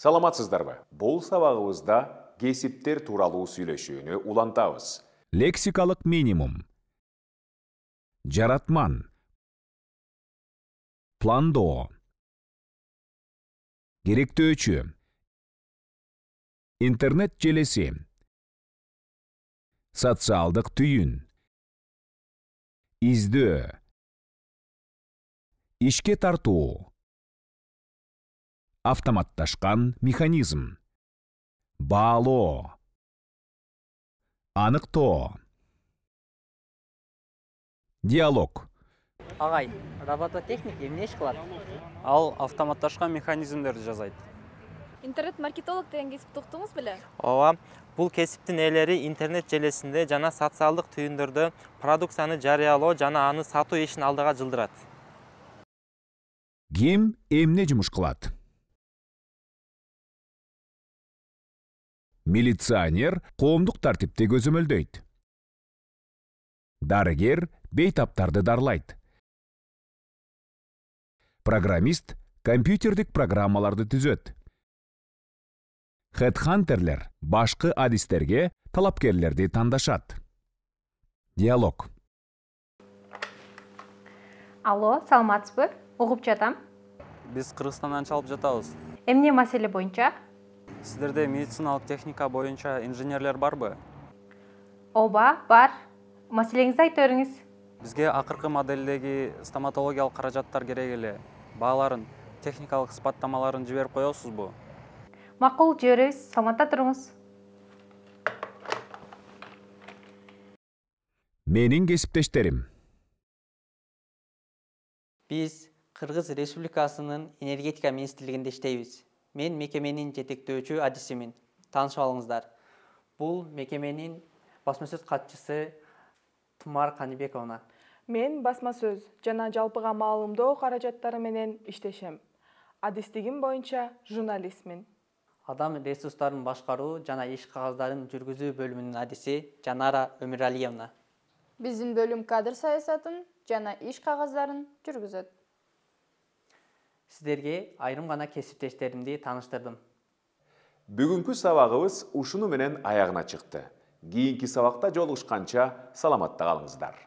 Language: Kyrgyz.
Саламатсыздарбы? Бұл сабағыбызда кесиптер тууралуу сүйлөшүүнү улантабыз. Лексикалык минимум. Жаратман. Пландоо. Керектөөчү. Интернет желеси. Социалдык түйүн. Издөө. Ишке тартуу. Автоматташкан механизм. Баалоо. Аныктоо. Диалог. Агай, робототехник эмне иш кылат? Ал автоматташкан механизмдерди жасайт. Интернет-маркетолог деген кесипти уктуңуз беле? Ооба, бул кесиптин ээлери интернет желесинде жана социалдык түйүндөрдө продукцияны жарыялоо жана аны сатуу ишин алдыга жылдырат. Ким эмне жумуш кылат? Милиционер коомдук тартипти көзөмөлдөйт. Дарыгер бейтаптарды дарлайт. Программист компьютердик программаларды түзөт. Хедхантерлер башкы адистерге талапкерлерди тандашат. Диалог. Алло, саламатсызбы? Угуп жатам. Биз Кыргызстандан чалып жатабыз. Эмне маселе боюнча? Сиздерде медициналык техника боюнча инженерлер барбы? Ооба, бар. Маселеңизди айтып бериңиз. Бизге акыркы моделдеги стоматологиялык каражаттар керек эле. Бааларын, техникалык сыпаттамаларын жиберип коесузбу? Макул, жиберебиз. Саламатта туруңуз. Менин кесиптештерим. Биз Кыргыз Республикасынын энергетика министрлигинде иштейбиз. Мен мекеменин жетектөөчү адисимин. Таанышып алыңыздар. Бул мекеменин басма сөз катчысы Тумар Канибековна. Мен басма сөз жана жалпыга маалымдоо каражаттары менен иштешем. Адистигим боюнча журналистмин. Адам ресурстарын башкаруу жана иш кагаздарын жүргүзүү бөлүмүнүн адиси Жанара Өмүралиевна. Биздин бөлүм кадр саясатын жана иш кагаздарын жүргүзөт. Сиздерге айрым гана кесиптештеримди тааныштырдым. Бүгүнкү сабагыбыз ушуну менен аягына чыкты. Кийинки сабакта жолугушканча саламатта калыңыздар.